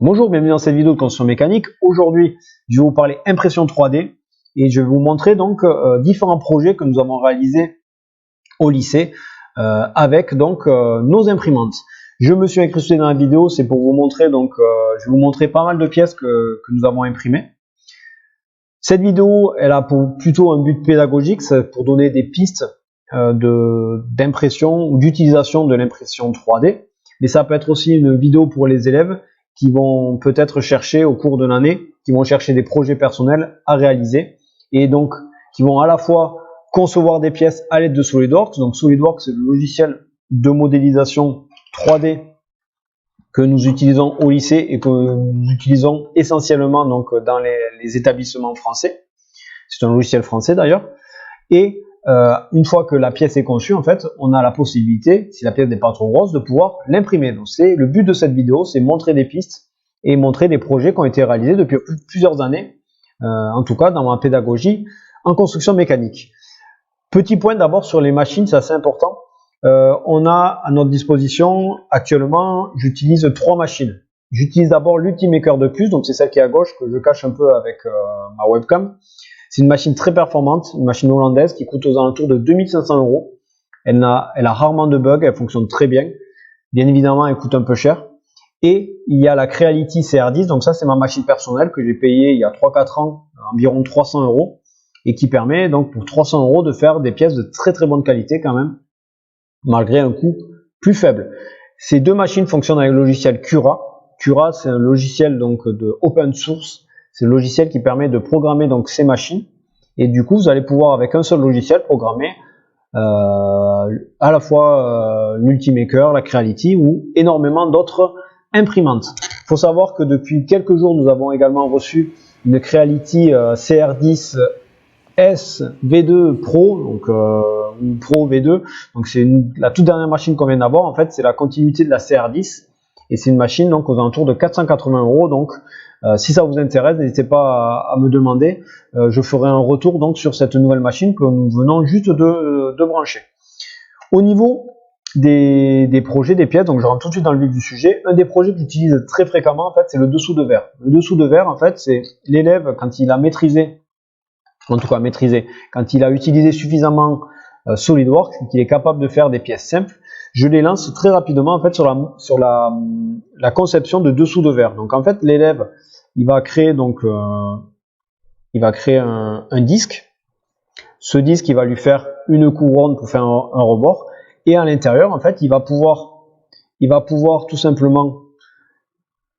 Bonjour, bienvenue dans cette vidéo de construction mécanique. Aujourd'hui, je vais vous parler impression 3D et je vais vous montrer donc différents projets que nous avons réalisés au lycée avec donc nos imprimantes. Je me suis incrusté dans la vidéo, c'est pour vous montrer donc je vais vous montrer pas mal de pièces que nous avons imprimées. Cette vidéo, elle a plutôt un but pédagogique, c'est pour donner des pistes d'impression ou d'utilisation de l'impression 3D, mais ça peut être aussi une vidéo pour les élèves qui vont peut-être chercher au cours de l'année, qui vont chercher des projets personnels à réaliser et donc qui vont à la fois concevoir des pièces à l'aide de SolidWorks. Donc SolidWorks, c'est le logiciel de modélisation 3D que nous utilisons au lycée et que nous utilisons essentiellement donc dans les établissements français. C'est un logiciel français d'ailleurs. Et une fois que la pièce est conçue, en fait, on a la possibilité, si la pièce n'est pas trop grosse, de pouvoir l'imprimer. Donc c'est le but de cette vidéo, c'est montrer des pistes et montrer des projets qui ont été réalisés depuis plusieurs années, en tout cas dans ma pédagogie en construction mécanique. Petit point d'abord sur les machines, c'est assez important. On a à notre disposition actuellement, j'utilise 3 machines. J'utilise d'abord l'Ultimaker de plus, donc c'est celle qui est à gauche que je cache un peu avec ma webcam. C'est une machine très performante, une machine hollandaise qui coûte aux alentours de 2500 €. Elle a rarement de bugs, elle fonctionne très bien. Bien évidemment, elle coûte un peu cher. Et il y a la Creality CR10, donc ça c'est ma machine personnelle que j'ai payée il y a 3-4 ans, environ 300 € et qui permet donc pour 300 € de faire des pièces de très très bonne qualité quand même, malgré un coût plus faible. Ces deux machines fonctionnent avec le logiciel Cura. Cura, c'est un logiciel donc de open source. C'est le logiciel qui permet de programmer donc ces machines et du coup vous allez pouvoir avec un seul logiciel programmer à la fois l'Ultimaker, la Creality ou énormément d'autres imprimantes. Il faut savoir que depuis quelques jours nous avons également reçu une Creality CR10 S V2 Pro, donc ou Pro V2, donc c'est la toute dernière machine qu'on vient d'avoir. En fait c'est la continuité de la CR10 et c'est une machine donc aux alentours de 480 €. Donc si ça vous intéresse, n'hésitez pas à me demander, je ferai un retour donc sur cette nouvelle machine que nous venons juste de brancher. Au niveau des projets, des pièces, donc je rentre tout de suite dans le vif du sujet. Un des projets que j'utilise très fréquemment en fait, c'est le dessous de verre. Le dessous de verre en fait, c'est l'élève quand il a maîtrisé, quand il a utilisé suffisamment SolidWorks, qu'il est capable de faire des pièces simples, je les lance très rapidement en fait sur la conception de dessous de verre. Donc en fait l'élève il va créer donc un disque. Ce disque il va lui faire une couronne pour faire un rebord et à l'intérieur en fait il va pouvoir tout simplement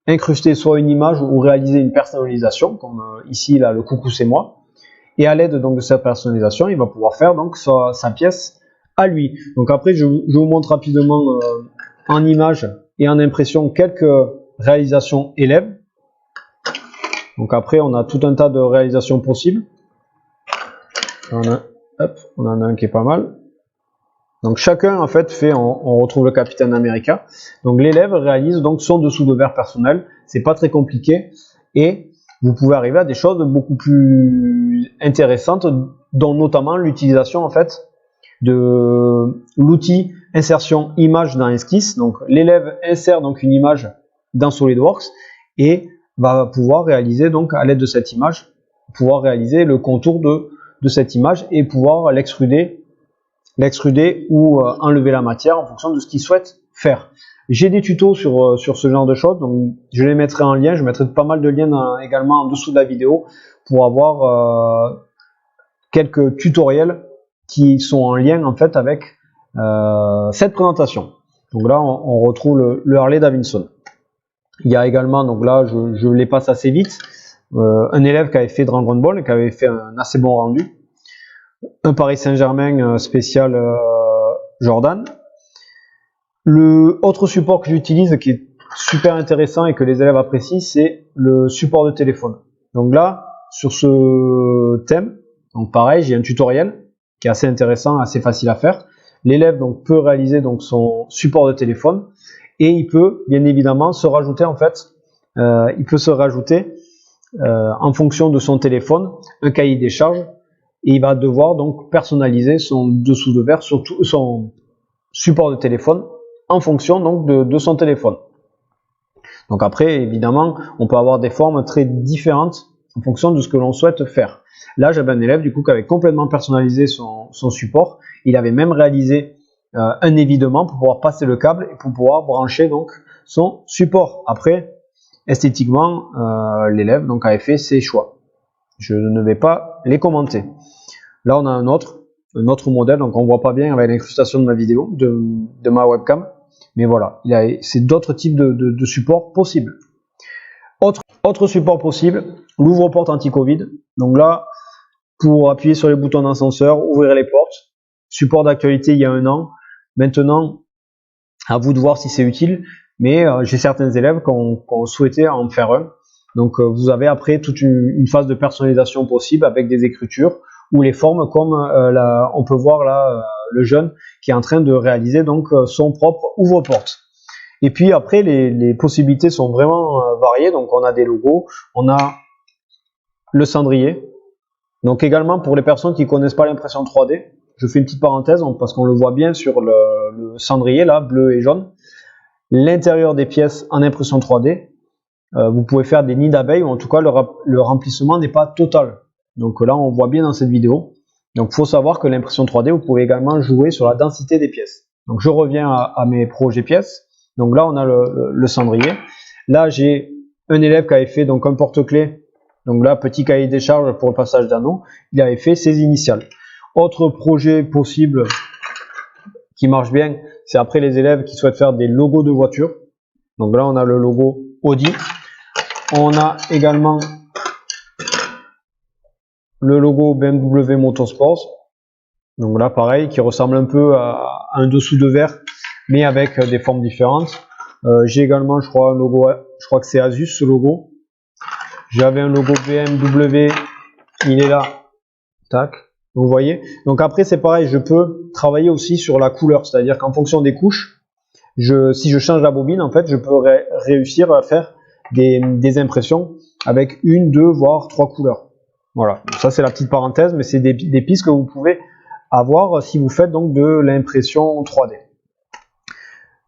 incruster soit une image ou réaliser une personnalisation comme ici là le coucou c'est moi. Et à l'aide donc de cette personnalisation, il va pouvoir faire donc sa pièce à lui. Donc après, je vous montre rapidement en image et en impression quelques réalisations élèves. Donc après, on a tout un tas de réalisations possibles. On en a un qui est pas mal. Donc chacun en fait on retrouve le Capitaine America. Donc l'élève réalise donc son dessous de verre personnel. C'est pas très compliqué et vous pouvez arriver à des choses beaucoup plus intéressantes, dont notamment l'utilisation en fait de l'outil insertion image dans Esquisse. Donc l'élève insère donc une image dans SolidWorks et va pouvoir réaliser donc à l'aide de cette image, réaliser le contour de cette image et pouvoir l'extruder ou enlever la matière en fonction de ce qu'il souhaite faire. J'ai des tutos sur ce genre de choses, donc je les mettrai en lien, je mettrai pas mal de liens également en dessous de la vidéo pour avoir quelques tutoriels qui sont en lien en fait avec cette présentation. Donc là on retrouve le Harley Davidson. Il y a également, donc là je les passe assez vite, un élève qui avait fait Dragon Ball et qui avait fait un assez bon rendu. Un Paris Saint-Germain spécial Jordan. Le autre support que j'utilise qui est super intéressant et que les élèves apprécient, c'est le support de téléphone. Donc là, sur ce thème, donc pareil, j'ai un tutoriel qui est assez intéressant, assez facile à faire. L'élève donc peut réaliser donc son support de téléphone et il peut bien évidemment se rajouter en fait, en fonction de son téléphone un cahier des charges et il va devoir donc personnaliser son dessous de verre, surtout son support de téléphone en fonction donc de son téléphone. Donc après, évidemment, on peut avoir des formes très différentes en fonction de ce que l'on souhaite faire. Là, j'avais un élève du coup qui avait complètement personnalisé son support. Il avait même réalisé un évidement pour pouvoir passer le câble et pour pouvoir brancher donc son support. Après, esthétiquement, l'élève donc avait fait ses choix. Je ne vais pas les commenter. Là, on a un autre modèle, donc on voit pas bien avec l'incrustation de ma vidéo, de ma webcam. Mais voilà, c'est d'autres types de supports possibles. Autre support possible, l'ouvre-porte anti-Covid. Donc là, pour appuyer sur les boutons d'ascenseur, ouvrir les portes. Support d'actualité il y a 1 an. Maintenant, à vous de voir si c'est utile. Mais j'ai certains élèves qui ont souhaité en faire un. Donc vous avez après toute une phase de personnalisation possible avec des écritures ou les formes comme on peut voir là le jeune qui est en train de réaliser donc son propre ouvre-porte. Et puis après les possibilités sont vraiment variées, donc on a des logos, on a le cendrier. Donc également pour les personnes qui connaissent pas l'impression 3D, je fais une petite parenthèse parce qu'on le voit bien sur le cendrier là, bleu et jaune. L'intérieur des pièces en impression 3D, vous pouvez faire des nids d'abeilles ou en tout cas le remplissement n'est pas total. Donc là on voit bien dans cette vidéo. Donc il faut savoir que l'impression 3D, vous pouvez également jouer sur la densité des pièces. Donc je reviens à mes projets pièces. Donc là on a le cendrier. Là j'ai un élève qui avait fait donc un porte-clés. Donc là petit cahier des charges pour le passage d'anneau. Il avait fait ses initiales. Autre projet possible qui marche bien, c'est après les élèves qui souhaitent faire des logos de voitures. Donc là on a le logo Audi. On a également le logo BMW Motorsports. Donc là pareil, qui ressemble un peu à un dessous de verre, mais avec des formes différentes. J'ai également, je crois, un logo, je crois que c'est Asus ce logo. J'avais un logo BMW, il est là. Tac. Vous voyez. Donc après c'est pareil, je peux travailler aussi sur la couleur, c'est-à-dire qu'en fonction des couches, si je change la bobine, en fait, je peux réussir à faire des impressions avec 1, 2, voire 3 couleurs. Voilà, ça c'est la petite parenthèse, mais c'est des pistes que vous pouvez avoir si vous faites donc de l'impression 3D.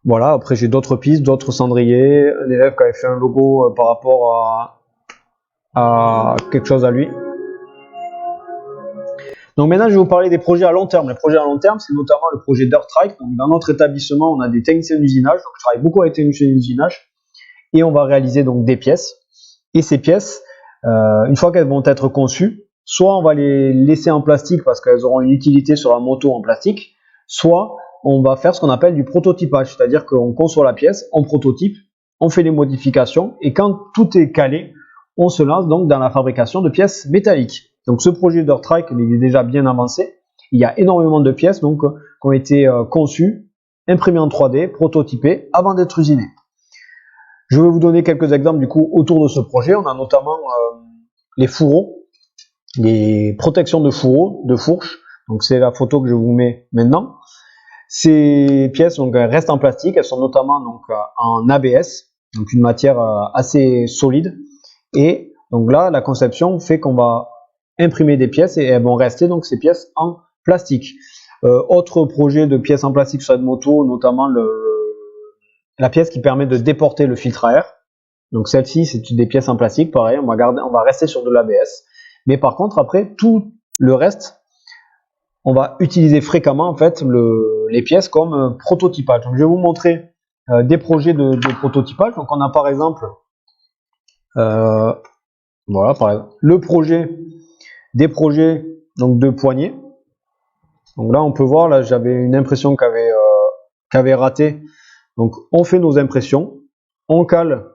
Voilà, après j'ai d'autres pistes, d'autres cendriers, un élève qui avait fait un logo par rapport à quelque chose à lui. Donc maintenant je vais vous parler des projets à long terme. Les projets à long terme, c'est notamment le projet Dirtrike. Donc dans notre établissement, on a des techniciens d'usinage, donc je travaille beaucoup avec les techniciens d'usinage, et on va réaliser donc des pièces. Et ces pièces, une fois qu'elles vont être conçues, soit on va les laisser en plastique parce qu'elles auront une utilité sur la moto en plastique, soit on va faire ce qu'on appelle du prototypage, c'est-à-dire qu'on conçoit la pièce, on prototype, on fait les modifications, et quand tout est calé, on se lance donc dans la fabrication de pièces métalliques. Donc ce projet Dirtrike, il est déjà bien avancé. Il y a énormément de pièces donc, qui ont été conçues, imprimées en 3D, prototypées, avant d'être usinées. Je vais vous donner quelques exemples du coup autour de ce projet. On a notamment les fourreaux, les protections de fourreaux, de fourches. Donc c'est la photo que je vous mets maintenant. Ces pièces donc, elles restent en plastique, elles sont notamment donc, en ABS, donc une matière assez solide. Et donc là, la conception fait qu'on va imprimer des pièces et elles vont rester donc ces pièces en plastique. Autre projet de pièces en plastique sur cette moto, notamment la pièce qui permet de déporter le filtre à air. Donc celle-ci, c'est des pièces en plastique, pareil, on va rester sur de l'ABS. Mais par contre, après, tout le reste, on va utiliser fréquemment en fait les pièces comme prototypage. Donc je vais vous montrer des projets de prototypage. Donc on a par exemple voilà, par exemple, des projets donc de poignées. Donc là, on peut voir, là, j'avais une impression qui avait raté. Donc, on fait nos impressions, on cale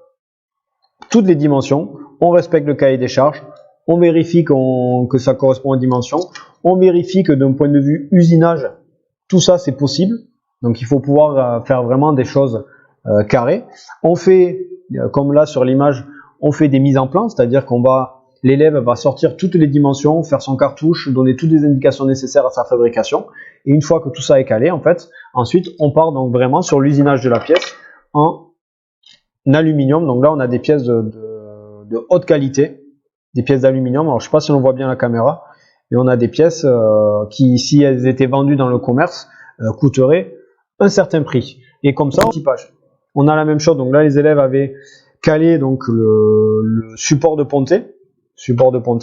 toutes les dimensions, on respecte le cahier des charges, on vérifie que ça correspond aux dimensions, on vérifie que d'un point de vue usinage, tout ça c'est possible. Donc, il faut pouvoir faire vraiment des choses carrées. On fait, comme là sur l'image, on fait des mises en plan, c'est-à-dire l'élève va sortir toutes les dimensions, faire son cartouche, donner toutes les indications nécessaires à sa fabrication. Et une fois que tout ça est calé, en fait, ensuite on part donc vraiment sur l'usinage de la pièce en aluminium. Donc là, on a des pièces de haute qualité, des pièces d'aluminium. Alors je ne sais pas si on voit bien la caméra, mais on a des pièces qui, si elles étaient vendues dans le commerce, coûteraient un certain prix. Et comme ça, on a la même chose. Donc là, les élèves avaient caler donc le support de pontée.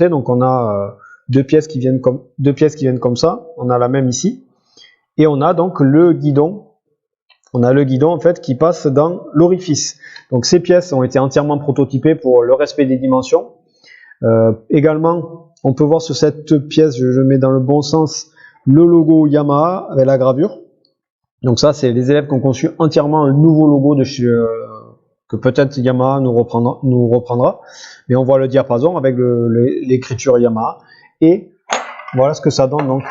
Donc on a deux pièces qui viennent comme ça. On a la même ici. Et on a donc le guidon. On a le guidon en fait qui passe dans l'orifice. Donc ces pièces ont été entièrement prototypées pour le respect des dimensions. Également, on peut voir sur cette pièce, je mets dans le bon sens, le logo Yamaha avec la gravure. Donc ça, c'est les élèves qui ont conçu entièrement un nouveau logo de chez, que peut-être Yamaha nous reprendra. Mais on voit le diapason avec l'écriture Yamaha. Et voilà ce que ça donne donc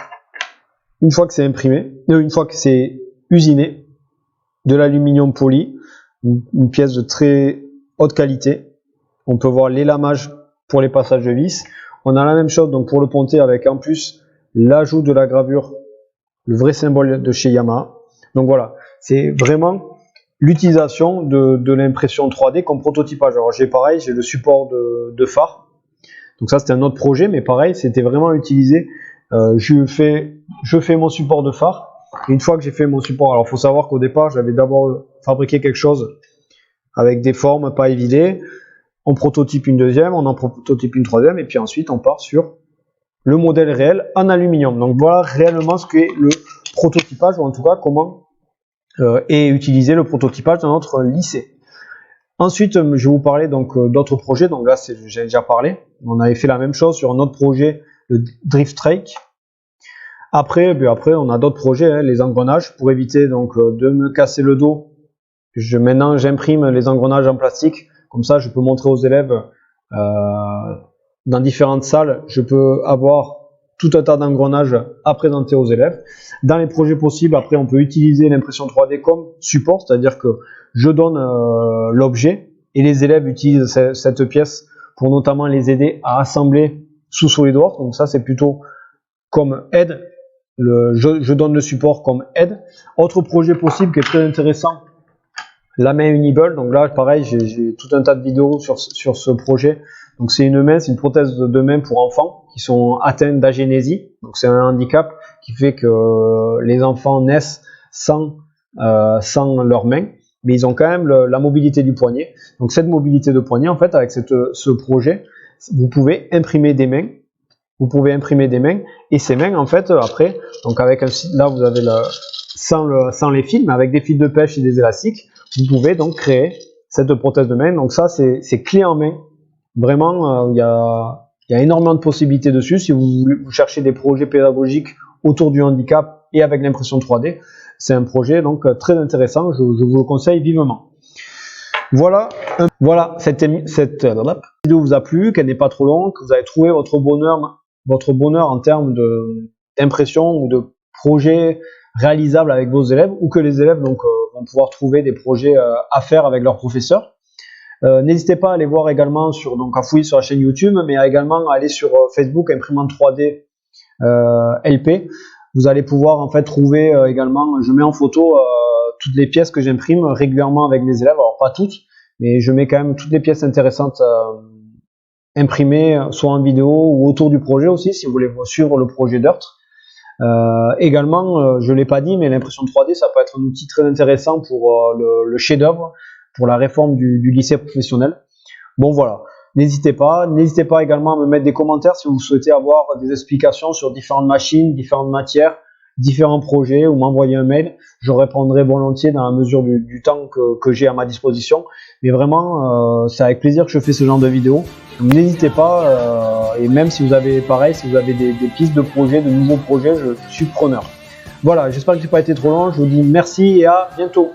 une fois que c'est imprimé, une fois que c'est usiné. De l'aluminium poli, une pièce de très haute qualité. On peut voir les lamages pour les passages de vis. On a la même chose donc pour le ponté avec en plus l'ajout de la gravure, le vrai symbole de chez Yamaha. Donc voilà, c'est vraiment l'utilisation de l'impression 3D comme prototypage. Alors j'ai le support de phare. Donc ça c'était un autre projet, mais pareil, c'était vraiment utilisé. Je fais mon support de phare. Et une fois que j'ai fait mon support, alors il faut savoir qu'au départ j'avais d'abord fabriqué quelque chose avec des formes pas évidées, on prototype une deuxième, on en prototype une troisième, et puis ensuite on part sur le modèle réel en aluminium. Donc voilà réellement ce qu'est le prototypage, ou en tout cas comment est utilisé le prototypage dans notre lycée. Ensuite je vais vous parler donc d'autres projets. Donc là j'ai déjà parlé, on avait fait la même chose sur un autre projet, le Drift Trike. Après, on a d'autres projets, les engrenages, pour éviter donc de me casser le dos. Maintenant, j'imprime les engrenages en plastique, comme ça, je peux montrer aux élèves dans différentes salles. Je peux avoir tout un tas d'engrenages à présenter aux élèves. Dans les projets possibles, après, on peut utiliser l'impression 3D comme support, c'est-à-dire que je donne l'objet et les élèves utilisent cette pièce pour notamment les aider à assembler sous SolidWorks. Donc ça, c'est plutôt comme aide. Je donne le support comme aide. Autre projet possible qui est très intéressant, la main Uniball. Donc là pareil, j'ai tout un tas de vidéos sur ce projet. Donc c'est une main, c'est une prothèse de main pour enfants qui sont atteints d'agénésie. Donc c'est un handicap qui fait que les enfants naissent sans leurs mains, mais ils ont quand même la mobilité du poignet. Donc cette mobilité de poignet, en fait, avec ce projet, vous pouvez imprimer des mains. Et ces mains, en fait, après, donc avec là vous avez sans les fils, mais avec des fils de pêche et des élastiques, vous pouvez donc créer cette prothèse de main. Donc ça, c'est clé en main. Vraiment, il y a énormément de possibilités dessus. Si vous cherchez des projets pédagogiques autour du handicap et avec l'impression 3D, c'est un projet donc très intéressant. Je vous le conseille vivement. Voilà, cette vidéo vous a plu, qu'elle n'est pas trop longue, que vous avez trouvé votre bonheur en termes d'impression ou de projets réalisables avec vos élèves, ou que les élèves donc vont pouvoir trouver des projets à faire avec leurs professeurs. N'hésitez pas à aller voir également à fouiller sur la chaîne YouTube, mais également à aller sur Facebook Imprimante 3D LP. Vous allez pouvoir en fait trouver également, je mets en photo toutes les pièces que j'imprime régulièrement avec mes élèves. Alors pas toutes, mais je mets quand même toutes les pièces intéressantes imprimées, soit en vidéo ou autour du projet aussi, si vous voulez suivre le projet Dirt. Également, je l'ai pas dit, mais l'impression 3D, ça peut être un outil très intéressant pour le chef-d'œuvre, pour la réforme du lycée professionnel. Bon voilà, n'hésitez pas également à me mettre des commentaires si vous souhaitez avoir des explications sur différentes machines, différentes matières, différents projets, ou m'envoyer un mail. Je répondrai volontiers dans la mesure du temps que j'ai à ma disposition. Mais vraiment, c'est avec plaisir que je fais ce genre de vidéos. N'hésitez pas, et même si vous avez des pistes de projets, de nouveaux projets, je suis preneur. Voilà, j'espère que j'ai pas été trop long. Je vous dis merci et à bientôt.